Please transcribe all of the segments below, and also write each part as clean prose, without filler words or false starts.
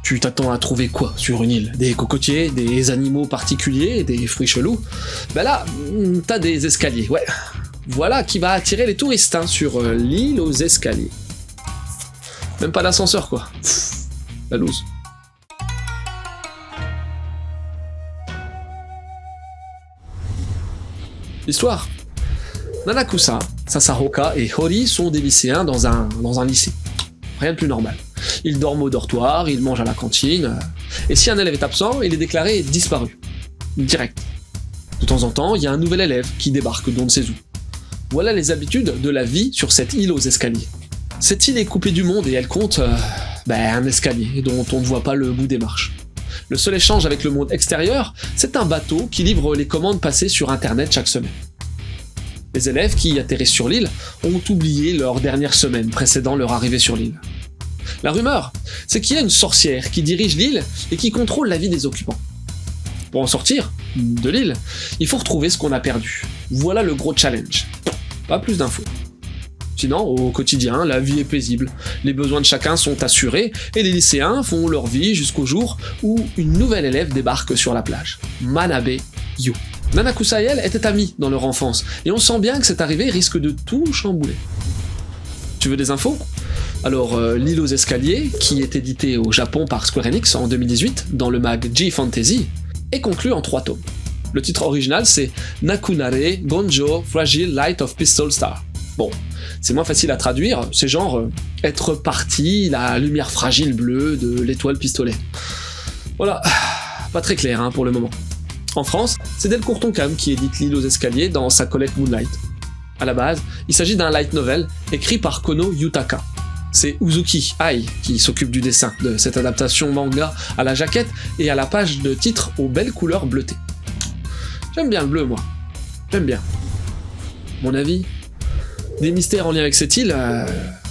Tu t'attends à trouver quoi sur une île? Des cocotiers, des animaux particuliers, des fruits chelous? Ben là, t'as des escaliers, ouais. Voilà qui va attirer les touristes hein, sur l'île aux escaliers. Même pas d'ascenseur quoi. Pff, la loose. L'histoire. Nanakusa, Sasahoka et Hori sont des lycéens dans un lycée. Rien de plus normal. Ils dorment au dortoir, ils mangent à la cantine, et si un élève est absent, il est déclaré disparu. Direct. De temps en temps, il y a un nouvel élève qui débarque d'on ne sait où. Voilà les habitudes de la vie sur cette île aux escaliers. Cette île est coupée du monde et elle compte un escalier dont on ne voit pas le bout des marches. Le seul échange avec le monde extérieur, c'est un bateau qui livre les commandes passées sur internet chaque semaine. Les élèves qui atterrissent sur l'île ont oublié leur dernière semaine précédant leur arrivée sur l'île. La rumeur, c'est qu'il y a une sorcière qui dirige l'île et qui contrôle la vie des occupants. Pour en sortir de l'île, il faut retrouver ce qu'on a perdu. Voilà le gros challenge. Pas plus d'infos. Sinon, au quotidien, la vie est paisible. Les besoins de chacun sont assurés et les lycéens font leur vie jusqu'au jour où une nouvelle élève débarque sur la plage. Manabe Yu. Nanakusa et elle étaient amis dans leur enfance et on sent bien que cette arrivée risque de tout chambouler. Tu veux des infos ? Alors, l'île aux escaliers, qui est édité au Japon par Square Enix en 2018 dans le mag G-Fantasy, est conclu en 3 tomes. Le titre original c'est Nakunare Gonjo Fragile Light of Pistol Star. Bon, c'est moins facile à traduire, c'est genre être parti, la lumière fragile bleue de l'étoile pistolet. Voilà, pas très clair hein, pour le moment. En France, c'est Delcourt Tonkam qui édite l'île aux escaliers dans sa collecte Moonlight. À la base, il s'agit d'un light novel écrit par Kono Yutaka. C'est Uzuki Ai qui s'occupe du dessin de cette adaptation manga à la jaquette et à la page de titre aux belles couleurs bleutées. J'aime bien le bleu, moi. J'aime bien. Mon avis, des mystères en lien avec cette île,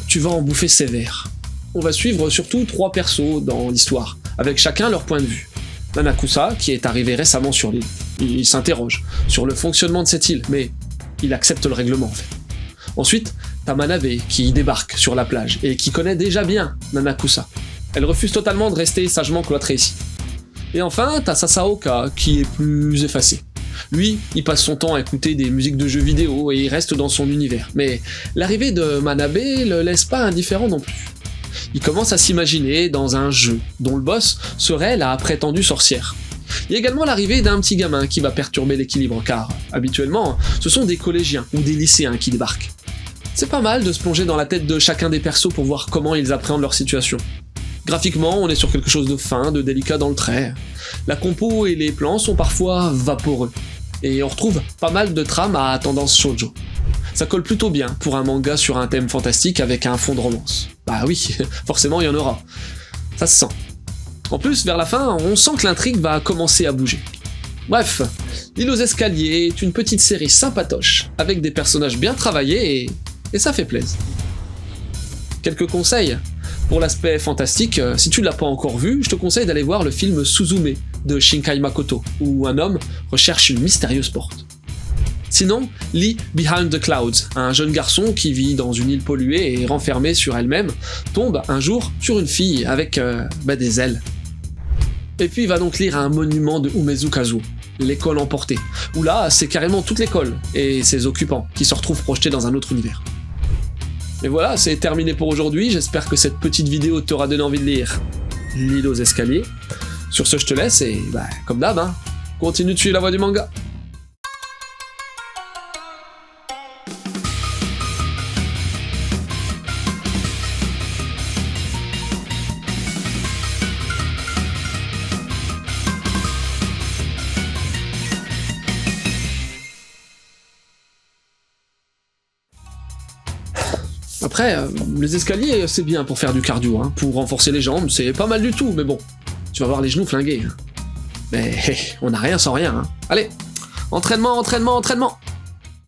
tu vas en bouffer sévère. On va suivre surtout 3 persos dans l'histoire, avec chacun leur point de vue. Nanakusa, qui est arrivé récemment sur l'île. Il s'interroge sur le fonctionnement de cette île, mais il accepte le règlement en fait. Ensuite, t'as Manabe qui débarque sur la plage et qui connaît déjà bien Nanakusa. Elle refuse totalement de rester sagement cloîtrée ici. Et enfin, t'as Sasahoka qui est plus effacé. Lui, il passe son temps à écouter des musiques de jeux vidéo et il reste dans son univers. Mais l'arrivée de Manabe le laisse pas indifférent non plus. Il commence à s'imaginer dans un jeu dont le boss serait la prétendue sorcière. Il y a également l'arrivée d'un petit gamin qui va perturber l'équilibre car, habituellement, ce sont des collégiens ou des lycéens qui débarquent. C'est pas mal de se plonger dans la tête de chacun des persos pour voir comment ils appréhendent leur situation. Graphiquement, on est sur quelque chose de fin, de délicat dans le trait. La compo et les plans sont parfois vaporeux. Et on retrouve pas mal de trames à tendance shoujo. Ça colle plutôt bien pour un manga sur un thème fantastique avec un fond de romance. Bah oui, forcément il y en aura. Ça se sent. En plus, vers la fin, on sent que l'intrigue va commencer à bouger. Bref, l'île aux escaliers est une petite série sympatoche, avec des personnages bien travaillés et ça fait plaisir. Quelques conseils. Pour l'aspect fantastique, si tu ne l'as pas encore vu, je te conseille d'aller voir le film Suzume de Shinkai Makoto, où un homme recherche une mystérieuse porte. Sinon, lis Behind the Clouds, un jeune garçon qui vit dans une île polluée et renfermée sur elle-même, tombe un jour sur une fille avec des ailes. Et puis il va donc lire un monument de Umezu Kazuo, l'école emportée, où là c'est carrément toute l'école et ses occupants qui se retrouvent projetés dans un autre univers. Et voilà, c'est terminé pour aujourd'hui, j'espère que cette petite vidéo t'aura donné envie de lire l'île aux escaliers. Sur ce je te laisse et comme d'hab, continue de suivre la voie du manga. Après, les escaliers, c'est bien pour faire du cardio, pour renforcer les jambes, c'est pas mal du tout, mais bon, tu vas avoir les genoux flingués. Mais on n'a rien sans rien. Allez, entraînement, entraînement, entraînement.